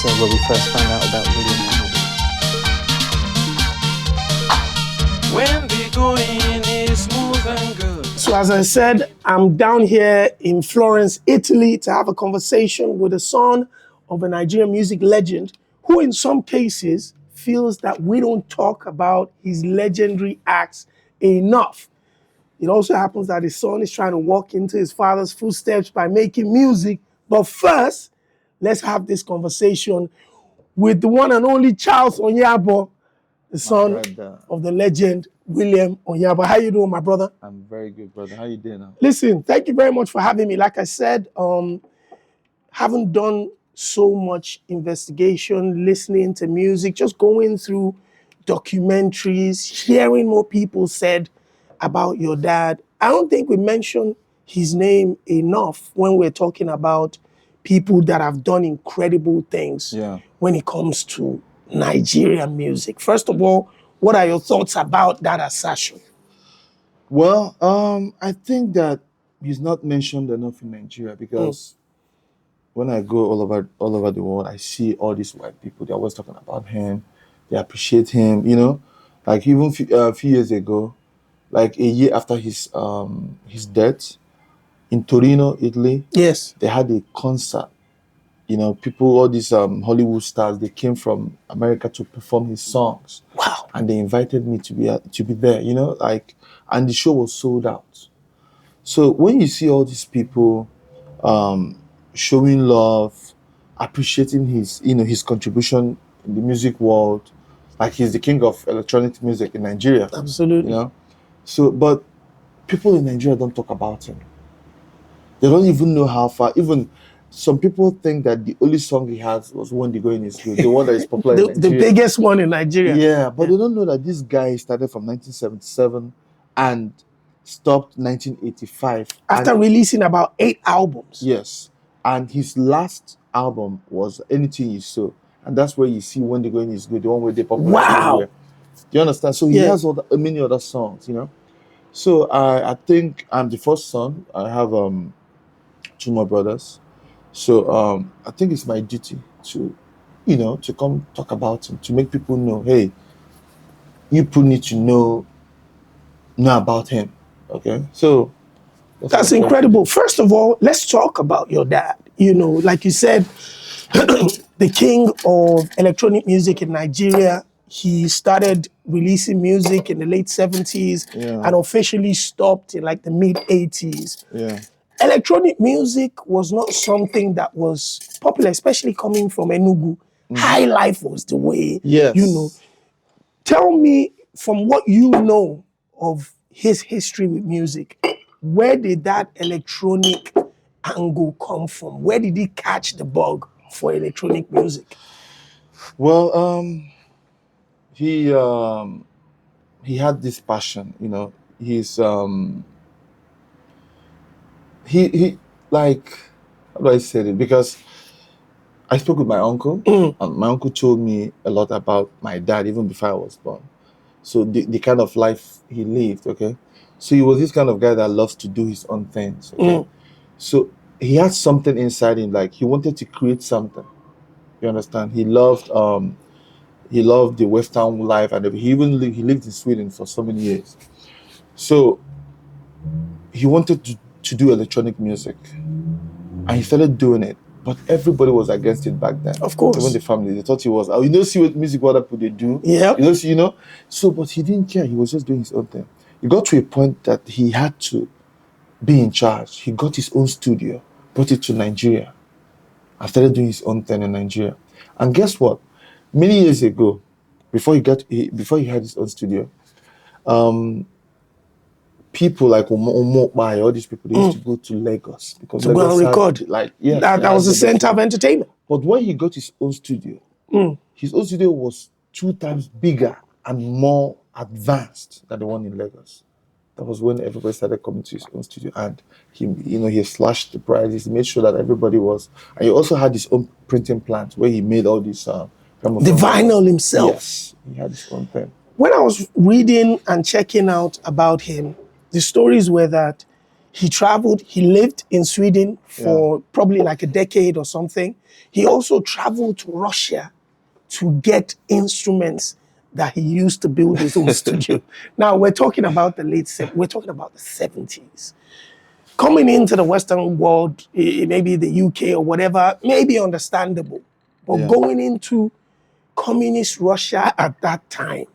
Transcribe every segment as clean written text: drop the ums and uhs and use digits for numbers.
episode where we first found out about William Onyeabor. When the going is smooth and good. So as I said, I'm down here in Florence, Italy to have a conversation with the son of a Nigerian music legend who in some cases feels that we don't talk about his legendary acts enough. It also happens that his son is trying to walk into his father's footsteps by making music. But first, let's have this conversation with the one and only Charles Onyeabor, the son of the legend William Onyeabor. How you doing, my brother? I'm very good, brother. How you doing now? Listen, thank you very much for having me. Like I said, haven't done so much investigation, listening to music, just going through documentaries, hearing what people said about your dad. I don't think we mentioned his name enough when we're talking about people that have done incredible things when it comes to Nigerian music. First of all, what are your thoughts about that assertion? Well, I think that he's not mentioned enough in Nigeria because when I go all over the world, I see all these white people. They're always talking about him. They appreciate him. You know, like even a few years ago, like a year after his death, in Torino, Italy, Yes. they had a concert. You know, people, all these Hollywood stars, they came from America to perform his songs. Wow. And they invited me to be there. You know, like, and the show was sold out. So when you see all these people showing love, appreciating his contribution in the music world, like he's the king of electronic music in Nigeria. Absolutely. You know, so but people in Nigeria don't talk about him. They don't even know how far. Even some people think that the only song he has was "When the Going Is Good," the one that is popular in The Nigeria. biggest one in Nigeria. Yeah, but they don't know that this guy started from 1977 and stopped 1985. After releasing about 8 albums. Yes, and his last album was "Anything You Sow," and that's where you see "When the Going Is Good," the one where they popular. Wow. Everywhere. Do you understand? So he has many other songs, you know. So I think I'm the first son. I have 2 more brothers. So I think it's my duty to, to come talk about him, to make people know, hey, you people need to know about him. Okay, so that's incredible. First of all, let's talk about your dad. You know, like you said, the king of electronic music in Nigeria. He started releasing music in the late 70s and officially stopped in like the mid 80s. Yeah. Electronic music was not something that was popular, especially coming from Enugu. High life was the way, you know. Tell me, from what you know of his history with music, where did that electronic angle come from? Where did he catch the bug for electronic music? Well, he had this passion, you know. He like, how do I say it? Because I spoke with my uncle, and my uncle told me a lot about my dad even before I was born. So the kind of life he lived, okay? So he was this kind of guy that loves to do his own things, okay? So he had something inside him, like he wanted to create something. You understand? He loved the Western life, and he lived in Sweden for so many years. So he wanted to do electronic music, and he started doing it. But everybody was against it back then. Of course. Even the family, they thought he was, you don't see what music what people they do. Yeah. You know. So, but he didn't care. He was just doing his own thing. It got to a point that he had to be in charge. He got his own studio, brought it to Nigeria, and started doing his own thing in Nigeria. And guess what? Many years ago, before he had his own studio, people like Omo, all these people, they used to go to Lagos because to go and record. That was the center of entertainment. But when he got his own studio, his own studio was 2 times bigger and more advanced than the one in Lagos. That was when everybody started coming to his own studio, and he slashed the prices. He made sure that everybody was, and he also had his own printing plant where he made all these the vinyl himself. Yes, he had his own thing. When I was reading and checking out about him, the stories were that He traveled, he lived in Sweden for probably like a decade or something. He also traveled to Russia to get instruments that he used to build his own studio. Now we're talking about we're talking about the 70s. Coming into the Western world, maybe the UK or whatever, may be understandable. But going into communist Russia at that time,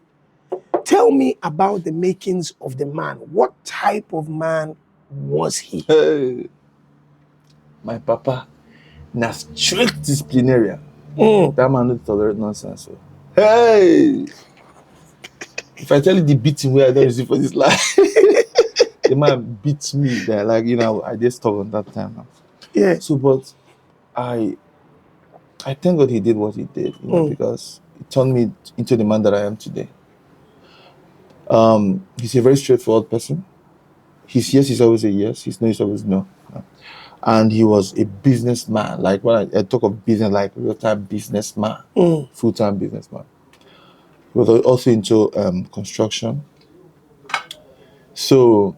tell me about the makings of the man. What type of man was he? Hey, my papa, na strict disciplinarian. That man don't tolerate nonsense. So. Hey, if I tell you the beating where I don't receive for this life, the man beats me there. Like, you know, I just stubborn that time now. Yeah. So, but I thank God he did what he did, you know, because it turned me into the man that I am today. He's a very straightforward person. His yes is always a yes. His no is always no. And he was a businessman. Like when I talk of business, like real-time businessman, full-time businessman. He was also into construction. So,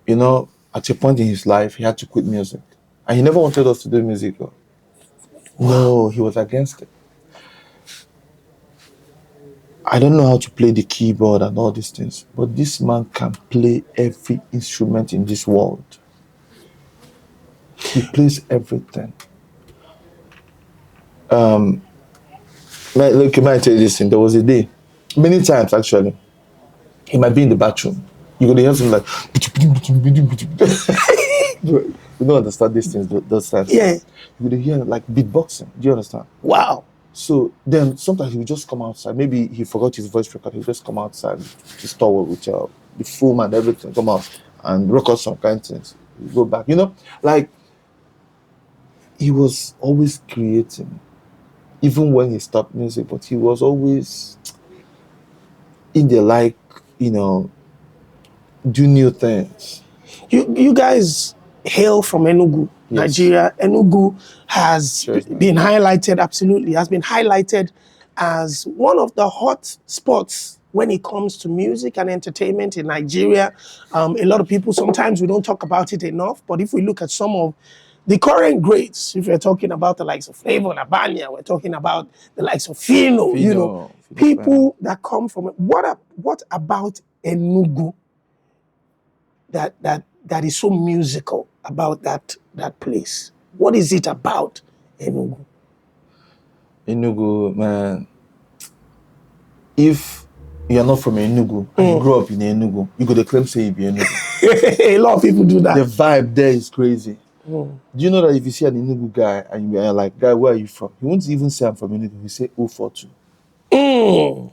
you know, at a point in his life, he had to quit music. And he never wanted us to do music. Wow. No, he was against it. I don't know how to play the keyboard and all these things, but this man can play every instrument in this world. He plays everything. Look, I might tell you this thing. There was a day, many times actually, he might be in the bathroom. You could hear something like, you don't understand these things, those times. Yeah. You could hear like beatboxing. Do you understand? Wow. So then sometimes he would just come outside. Maybe he forgot his voice record. He would just come outside to store with the foam and everything, come out and record some kind of things. He'd go back. You know, like he was always creating, even when he stopped music, but he was always in there, like, you know, do new things. You guys hail from Enugu, Nigeria. Enugu has been highlighted, absolutely, has been highlighted as one of the hot spots when it comes to music and entertainment in Nigeria. A lot of people, sometimes we don't talk about it enough, but if we look at some of the current greats, if we're talking about the likes of Flavor and Abania, we're talking about the likes of Fino, you know, people that come from it. What about Enugu that is so musical about that place? What is it about Enugu? Enugu, man. If you're not from Enugu and you grew up in Enugu, you could claim say you be Enugu. A lot of people do that. The vibe there is crazy. Do you know that if you see an Enugu guy and you're like, guy, where are you from? He won't even say I'm from Enugu. He say 042.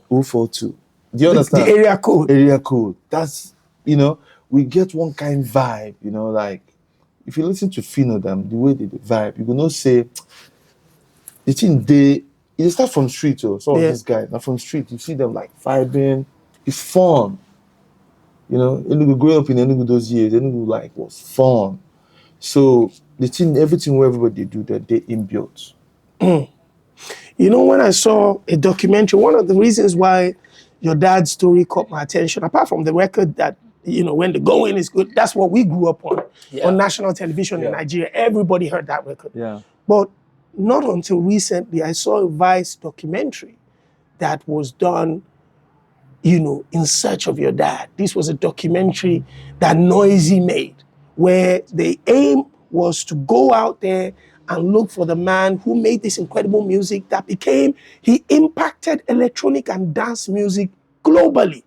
042. Do you understand? The area code. Area code. That's, you know, we get one kind vibe, you know, like if you listen to Fino them, the way they vibe, you will not say the thing they start from street, or some of these guys are from street. You see them like vibing, it's fun. You know, Enugu, growing up in Enugu those years, Enugu like was fun. So the thing, everything where everybody do that, they inbuilt. You know, when I saw a documentary, one of the reasons why your dad's story caught my attention, apart from the record that, you know, when the going is good, that's what we grew up on national television in Nigeria. Everybody heard that record. Yeah. But not until recently, I saw a Vice documentary that was done, you know, in search of your dad. This was a documentary that Noisy made, where the aim was to go out there and look for the man who made this incredible music that he impacted electronic and dance music globally.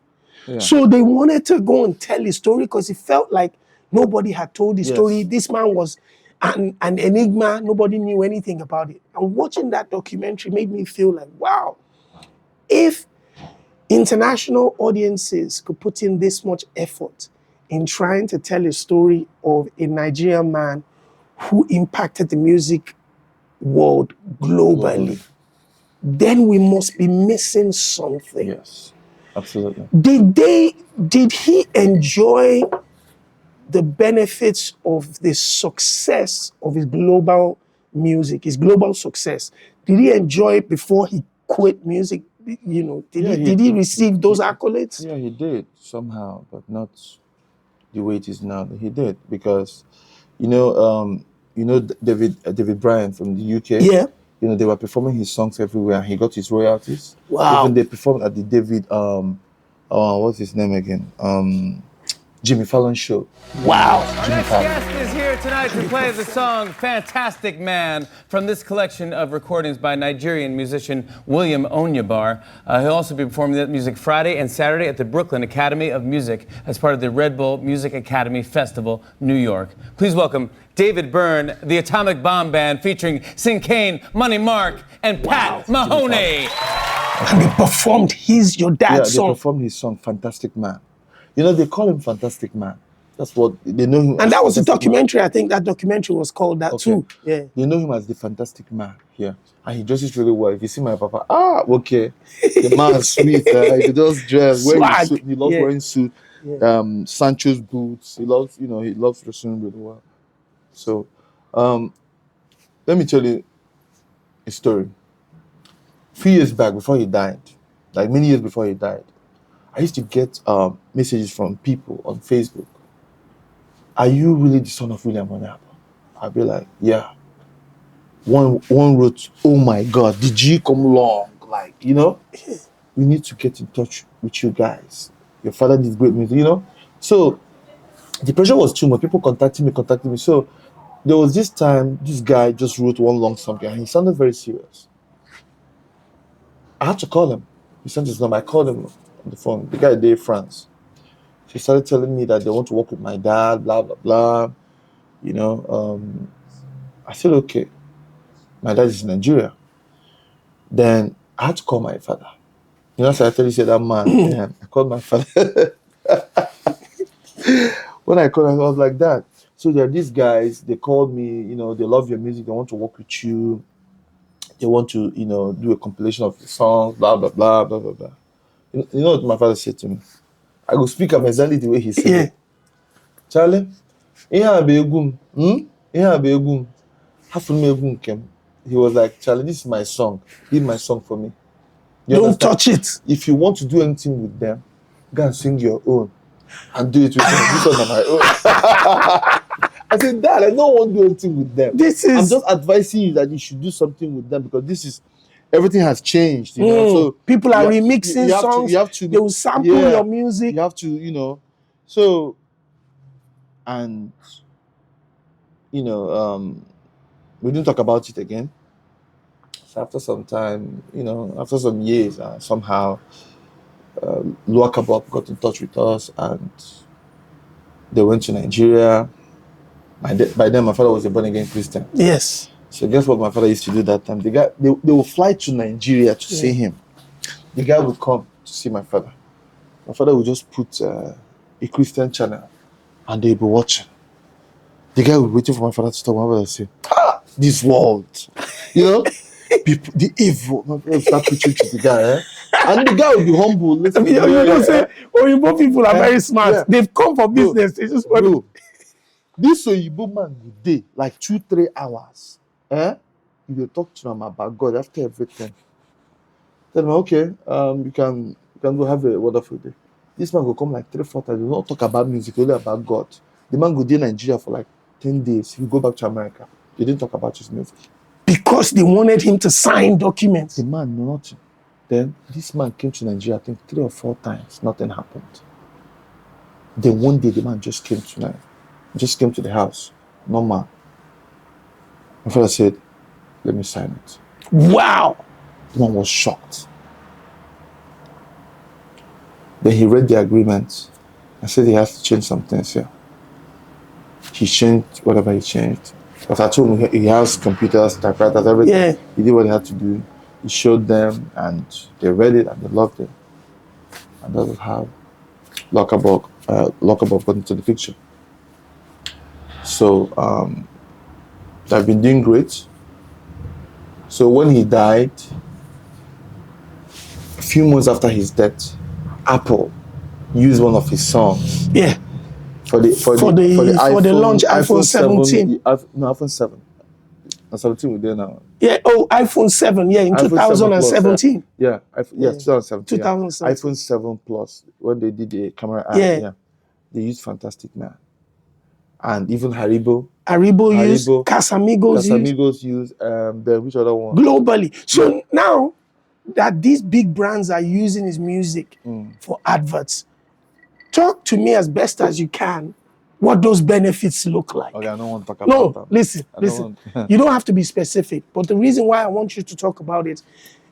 Yeah. So they wanted to go and tell his story because it felt like nobody had told his story. This man was an enigma. Nobody knew anything about it. And watching that documentary made me feel like, wow, if international audiences could put in this much effort in trying to tell a story of a Nigerian man who impacted the music world globally, then we must be missing something. Yes, absolutely. Did he enjoy the benefits of the success of his global music, his global success? Did he enjoy it before he quit music? You know, did he receive those accolades? Yeah, he did somehow, but not the way it is now. He did because, you know, David Bryan from the UK. Yeah. You know, they were performing his songs everywhere. He got his royalties. Wow. Even they performed at the David what's his name again? Jimmy Fallon show. Wow. Our next guest is here tonight to play the song Fantastic Man from this collection of recordings by Nigerian musician William Onyeabor. He'll also be performing that music Friday and Saturday at the Brooklyn Academy of Music as part of the Red Bull Music Academy Festival, New York. Please welcome David Byrne, the Atomic Bomb Band featuring Sing Kane, Money Mark, and Pat Mahoney. And they performed your dad's song. They performed his song Fantastic Man. You know, they call him Fantastic Man. That's what they know him. And that was a documentary. I think that documentary was called that too. Yeah. They know him as the Fantastic Man. Yeah. And he dresses really well. If you see my papa, okay. The man's sweet. He just dress. He loves wearing suit. Yeah. Sancho's boots. He loves dressing really well. So, let me tell you a story. A few years back, before he died, like many years before he died, I used to get messages from people on Facebook. Are you really the son of William Onyeabor? I'll be like, yeah. One wrote, oh my God, did you come along? Like, we need to get in touch with you guys. Your father did great music, So the pressure was too much. People contacting me. So there was this time, this guy just wrote one long song and he sounded very serious. I had to call him. He sent his number. I called him on the phone. The guy in France. She started telling me that they want to work with my dad, blah, blah, blah. I said, okay. My dad is in Nigeria. Then I had to call my father. So I tell you, that man, I called my father. When I called him, I was like that. So there are these guys, they called me, they love your music, they want to work with you. They want to, do a compilation of the songs, blah, blah, blah, blah, blah, blah. You know what my father said to me? I go speak up exactly the way he said it. Charlie, he was like, Charlie, this is my song. Give my song for me. Don't touch it. If you want to do anything with them, go and sing your own and do it with them. This one on my own. I said, Dad, I don't want to do anything with them. I'm just advising you that you should do something with them because everything has changed, So people are remixing songs. They will sample your music. You have to, So, and we didn't talk about it again. So after some time, after some years, somehow, Onyeabor got in touch with us, and they went to Nigeria. By then, my father was a born-again Christian. Yes. So guess what my father used to do that time? The guy, they will fly to Nigeria to see him. The guy would come to see my father. My father would just put a Christian channel and they'll be watching. The guy would be waiting for my father to stop. My father would say, this world. People, the evil. My father would start preaching to the guy. And the guy would be humble. Oyinbo people are very smart. Yeah. They've come for business. They just want this Oyinbo man would day like 2-3 hours. You will talk to them about God after everything. Tell them, okay, you can go have a wonderful day. This man will come like 3-4 times. He will not talk about music, only about God. The man will be in Nigeria for like 10 days. He will go back to America. They didn't talk about his music. Because they wanted him to sign documents. The man knew nothing. Then this man came to Nigeria, I think 3 or 4 times. Nothing happened. Then one day the man just came to the house. Normal. My father said, let me sign it. Wow. The man was shocked. Then he read the agreement. I said he has to change some things here. He changed whatever he changed. Because I told him he has computers, typewriters, everything. Yeah. He did what he had to do. He showed them and they read it and they loved it. And that was how Onyeabor got into the picture. So I've been doing great. So when he died, a few months after his death, Apple used one of his songs. Yeah. For the launch iPhone 17. iPhone 7. 17 we're there now. Yeah, iPhone 7, in iPhone 2017. Plus, 2017. 2017. iPhone 7 Plus, when they did the camera app. Yeah. they use Fantastic Man. And even Haribo use, Casamigos use, then which other one? Globally. So now that these big brands are using his music for adverts, talk to me as best as you can what those benefits look like. Okay, I don't want to talk about them. Listen. You don't have to be specific, but the reason why I want you to talk about it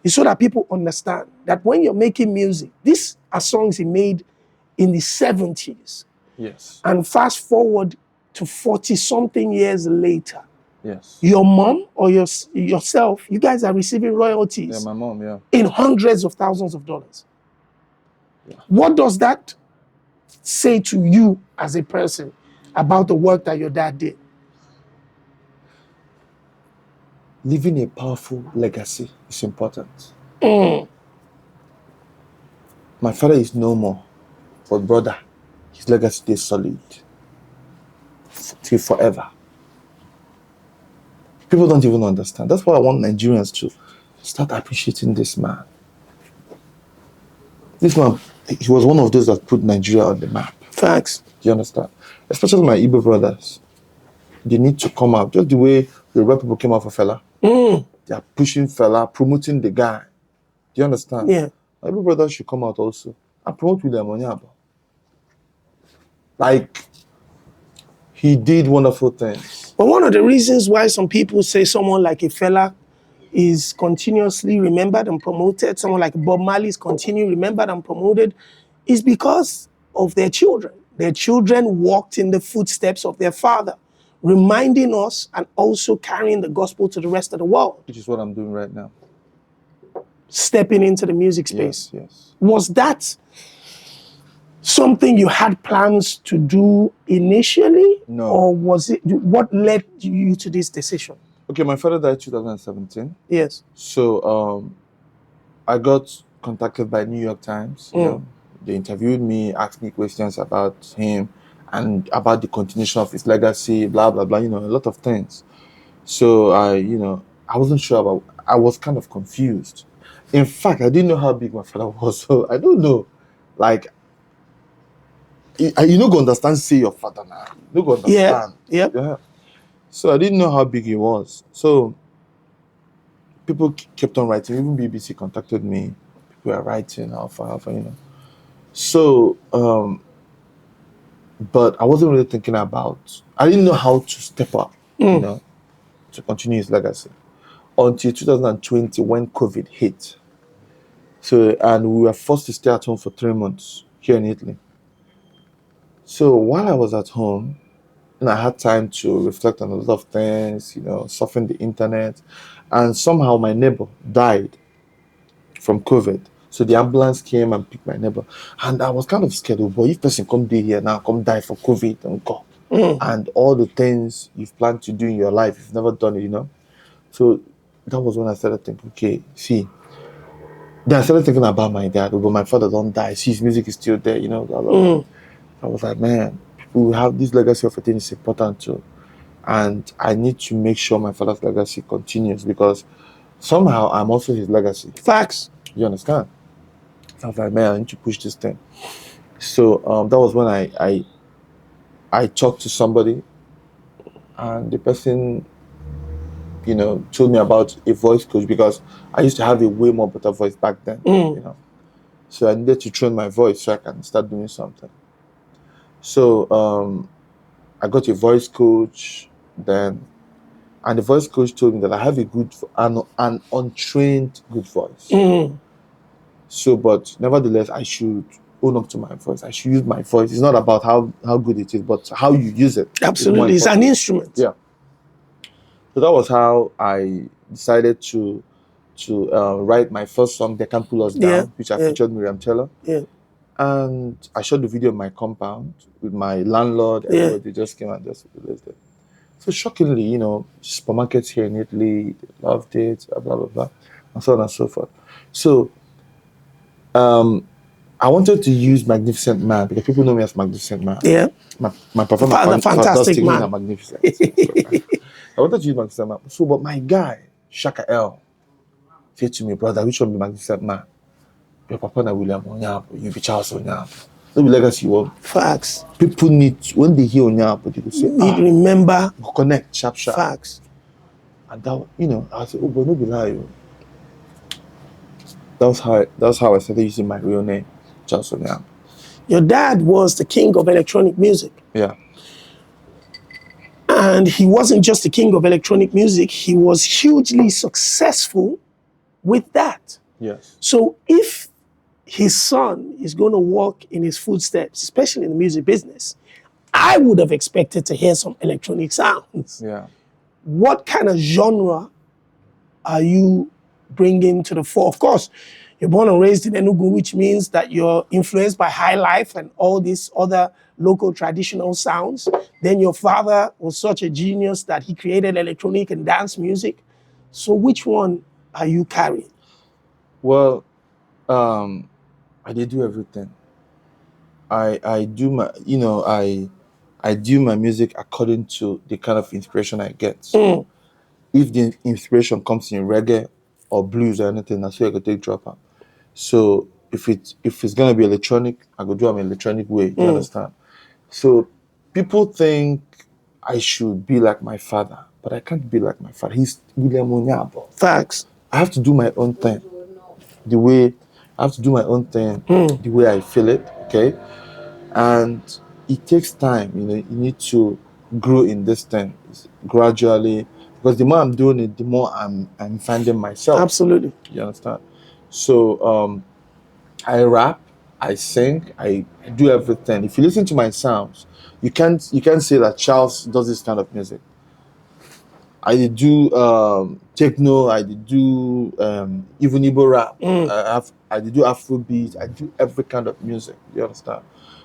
is so that people understand that when you're making music, these are songs he made in the 70s. Yes. And fast forward to 40-something years later, yes, your mom or yourself, you guys are receiving royalties. Yeah, my mom, yeah. In hundreds of thousands of dollars. Yeah. What does that say to you as a person about the work that your dad did? Leaving a powerful legacy is important. My father is no more, but brother, his legacy is solid till forever. People don't even understand. That's why I want Nigerians to start appreciating this man. This man, he was one of those that put Nigeria on the map. Facts. Do you understand? Especially my Igbo brothers. They need to come out. Just the way the Yoruba people came out for Fela. They are pushing Fela, promoting the guy. Do you understand? Yeah. My Igbo brothers should come out also and promote William Onyeabor. Like, he did wonderful things. But one of the reasons why some people say someone like a Fela is continuously remembered and promoted, someone like Bob Marley is continually remembered and promoted, is because of their children. Their children walked in the footsteps of their father, reminding us and also carrying the gospel to the rest of the world. Which is what I'm doing right now. Stepping into the music space. Yes. Was that something you had plans to do initially? No. Or was it, what led you to this decision? Okay, my father died in 2017. Yes. So I got contacted by New York Times. You know, they interviewed me, asked me questions about him and about the continuation of his legacy, blah, blah, blah, a lot of things. So I wasn't sure about, I was kind of confused. In fact, I didn't know how big my father was. So I don't know. Like, you don't go understand, say your father now. You don't go understand. Yeah. So I didn't know how big he was. So people kept on writing. Even BBC contacted me. People were writing, alpha, So, but I wasn't really thinking about, I didn't know how to step up, to continue his legacy. Until 2020 when COVID hit. So, and we were forced to stay at home for 3 months here in Italy. So while I was at home, and I had time to reflect on a lot of things, surfing the internet, and somehow my neighbor died from COVID. So the ambulance came and picked my neighbor, and I was kind of scared. Oh boy, if person come day here now, come die for COVID and go, and all the things you've planned to do in your life, you've never done it, So that was when I started thinking, okay, see. Then I started thinking about my dad. But my father don't die. See, his music is still there, blah, blah, blah. I was like, man, people have this legacy of a thing is important too. And I need to make sure my father's legacy continues because somehow I'm also his legacy. Facts. You understand? So I was like, man, I need to push this thing. So that was when I talked to somebody and the person, told me about a voice coach because I used to have a way more better voice back then, So I needed to train my voice so I can start doing something. So I got a voice coach then, and the voice coach told me that I have a good, an untrained good voice. So, but nevertheless, I should own up to my voice. I should use my voice. It's not about how good it is, but how you use it. Absolutely, it's an instrument. Yeah. So that was how I decided to write my first song, They Can't Pull Us Down, which I featured Miriam Teller. Yeah. And I shot the video in my compound with my landlord. Everybody just came and just released it. So shockingly, supermarkets here in Italy, they loved it, blah, blah, blah, and so on and so forth. So I wanted to use Magnificent Man because people know me as Magnificent Man. Yeah. My performance fantastic man. Magnificent. I wanted to use Magnificent Man. So, but my guy, Shaka L, said to me, brother, which one be Magnificent Man? Your papa na William Onyeabor, you be Charles Onyeabor. No be legacy one. Facts. People need, when they hear Onyeabor, they will say, Need remember. connect, sharp. Facts. And that, I say, oh, but no be lie. Oh. That's how I started using my real name, Charles Onyeabor. Your dad was the king of electronic music. Yeah. And he wasn't just the king of electronic music, he was hugely successful with that. Yes. So if his son is going to walk in his footsteps, especially in the music business, I would have expected to hear some electronic sounds. Yeah. What kind of genre are you bringing to the fore? Of course, you're born and raised in Enugu, which means that you're influenced by high life and all these other local traditional sounds. Then your father was such a genius that he created electronic and dance music. So which one are you carrying? Well, I did do everything. I do my, I do my music according to the kind of inspiration I get. If the inspiration comes in reggae or blues or anything, that's where I could take drop out. So if it's gonna be electronic, I go do it in electronic way. You understand? So people think I should be like my father, but I can't be like my father. He's William Onyeabor. Facts. I have to do my own thing. The way I feel it, okay? And it takes time, you need to grow in this thing gradually, because the more I'm doing it, the more I'm finding myself. Absolutely. You understand? So I rap, I sing, I do everything. If you listen to my sounds, you can't say that Charles does this kind of music. I did do techno, I did do even Igbo rap, I did do Afrobeat, I do every kind of music. You understand?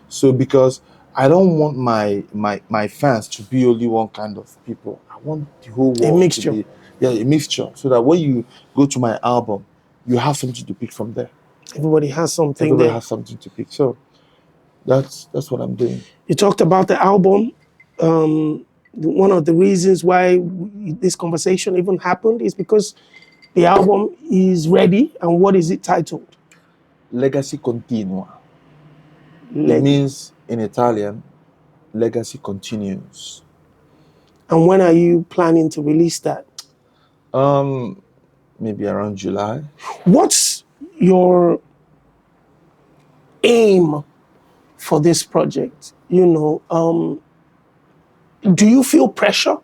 So because I don't want my fans to be only one kind of people. I want the whole world A mixture. to be a mixture. So that when you go to my album, you have something to pick from there. Everybody has something Everybody there. has something to pick. So that's what I'm doing. You talked about the album. One of the reasons why this conversation even happened is because the album is ready. And what is it titled? Legacy Continua. It means in Italian, legacy continues. And when are you planning to release that? Maybe around July. What's your aim for this project? Do you feel pressure?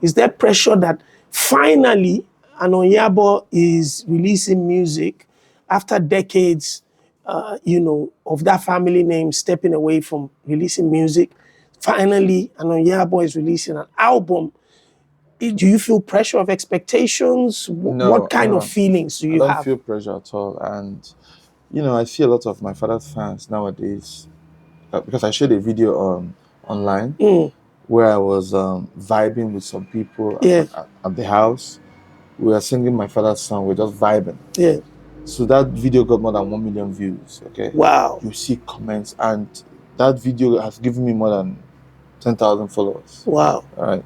Is there pressure that finally an Onyeabor is releasing music after decades, of that family name stepping away from releasing music? Finally, an Onyeabor is releasing an album. Do you feel pressure of expectations? No, what kind of feelings do you have? I don't feel pressure at all. And, I see a lot of my father's fans nowadays, because I shared a video online where I was vibing with some people at the house. We were singing my father's song. We're just vibing. Yeah. So that video got more than 1 million views. Okay. Wow. You see comments, and that video has given me more than 10,000 followers. Wow. All right.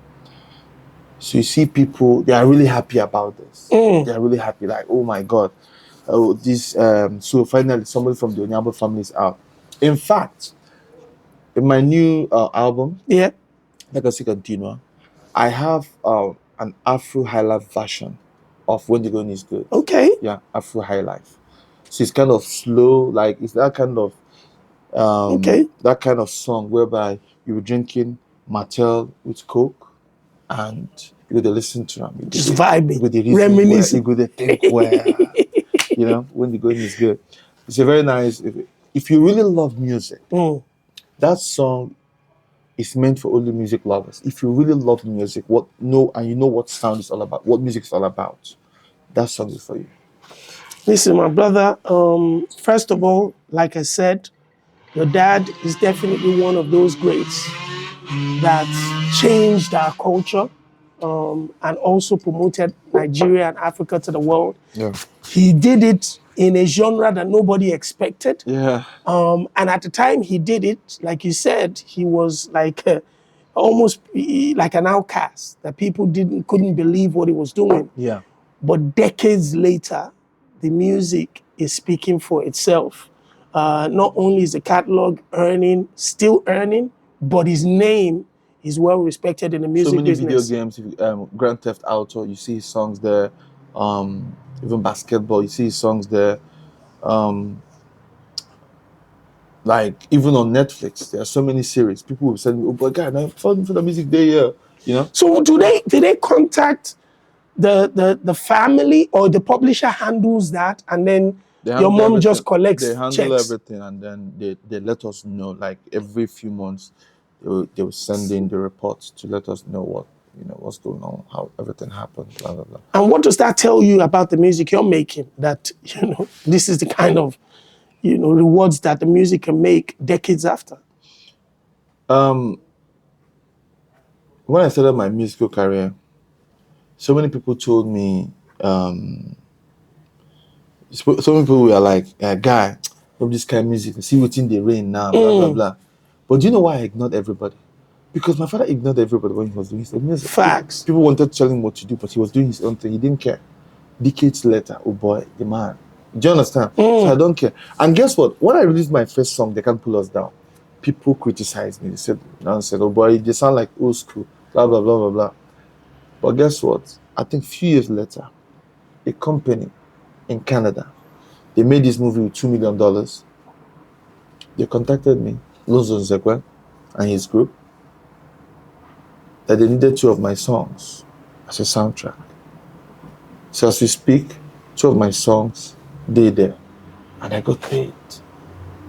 So you see people, they are really happy about this. They are really happy, like, oh my God. Oh, this so finally somebody from the Onyeabor family is out. In fact, in my new album, Legacy Continua, I have an Afro High Life version of When the Going is Good. Okay. Yeah, Afro High Life. So it's kind of slow, like it's that kind of that kind of song whereby you were drinking Martell with Coke and you go to listen to them. Just vibing, with the reminiscing. You go to think where, When the Going is Good. It's a very nice, if you really love music, that song is meant for only music lovers. If you really love music, and you know what sound is all about, what music is all about, that song is for you. Listen, my brother, first of all, like I said, your dad is definitely one of those greats that changed our culture and also promoted Nigeria and Africa to the world. Yeah. He did it in a genre that nobody expected. Yeah. And at the time he did it, like you said, he was like almost like an outcast, that people couldn't believe what he was doing. Yeah. But decades later, the music is speaking for itself. Not only is the catalog still earning, but his name is well respected in the music So many business. video games, Grand Theft Auto, you see his songs there. Even basketball, you see his songs there. Like even on Netflix, there are so many series. People will send me, "Oh, but God, I'm falling for the music day here." You know. So do they contact the family, or the publisher handles that, and then your mom everything. just collects They handle checks? everything, and then they let us know. Like every few months, they will send in the reports to let us know what's going on, how everything happened, blah blah blah. And what does that tell you about the music you're making? That this is the kind of rewards that the music can make decades after. When I started my musical career, so many people told me, so many people were like, "Guy, love this kind of music. See what's in the rain now, blah blah blah." But do you know why I ignored everybody? Because my father ignored everybody when he was doing his own music. Facts. People wanted to tell him what to do, but he was doing his own thing. He didn't care. Decades later, oh boy, the man. Do you understand? So I don't care. And guess what? When I released my first song, They Can't Pull Us Down, people criticized me. They said, "Oh boy, they sound like old school, blah blah blah blah blah." But guess what? I think a few years later, a company in Canada, they made this movie with $2 million. They contacted me, Lozo Nzekwe and his group, that they needed 2 of my songs as a soundtrack. So as we speak, 2 of my songs, they're there. And I got paid.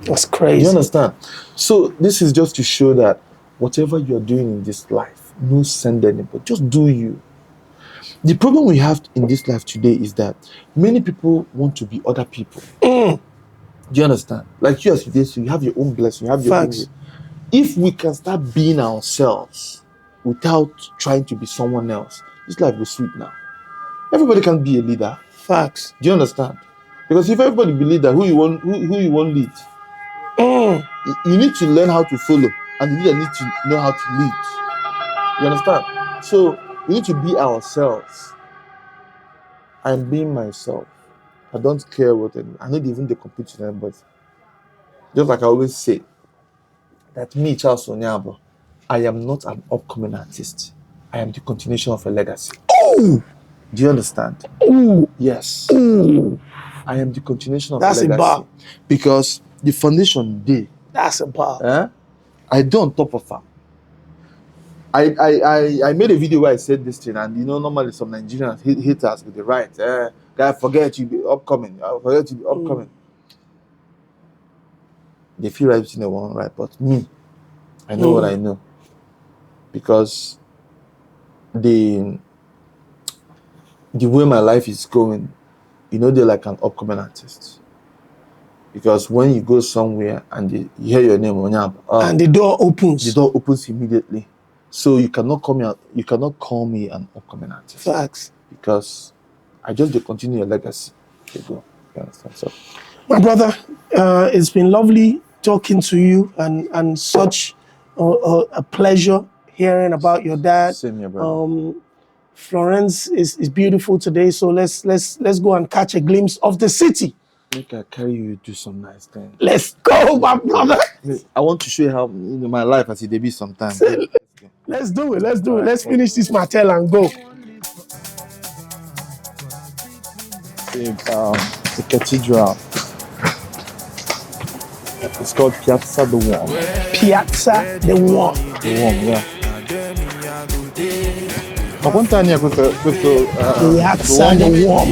That's crazy. You understand? So this is just to show that whatever you're doing in this life, no send anybody, just do you. The problem we have in this life today is that many people want to be other people. Do you understand? Like you as you have your own blessing, you have your own way. If we can start being ourselves without trying to be someone else, this life will sweet now. Everybody can be a leader. Facts. Do you understand? Because if everybody be leader, who you want lead? You need to learn how to follow, and the leader needs to know how to lead. You understand? So we need to be ourselves. I'm being myself. I don't care what I not even the compete with anybody. Just like I always say, that me, Charles Onyeabor, I am not an upcoming artist. I am the continuation of a legacy. Ooh. Do you understand? Ooh. Yes. Ooh. I am the continuation of That's a legacy. A bar. Because the foundation day. That's a bar. I do on top of her. I made a video where I said this thing, and normally some Nigerians hate us with the right. Guy, forget you be upcoming. Forget you be upcoming. They feel right between the one right, but me, I know what I know. Because the way my life is going, they're like an upcoming artist. Because when you go somewhere and you hear your name, Onyeabor, and the door opens. The door opens immediately. So you cannot call me an upcoming artist. Facts. Because I just continue your legacy. You understand? So, my brother, it's been lovely talking to you, and such a pleasure hearing about your dad. Same here, brother. Florence is beautiful today, so let's go and catch a glimpse of the city. Make I carry you do some nice things. Let's go, my brother. I want to show you how my life as it be sometimes. Let's do it. Let's finish this Martell and go. The cathedral. It's called Piazza the Warm. Piazza the Warm. The Warm, yeah. Ma quanti anni ha questo Piazza the Warm.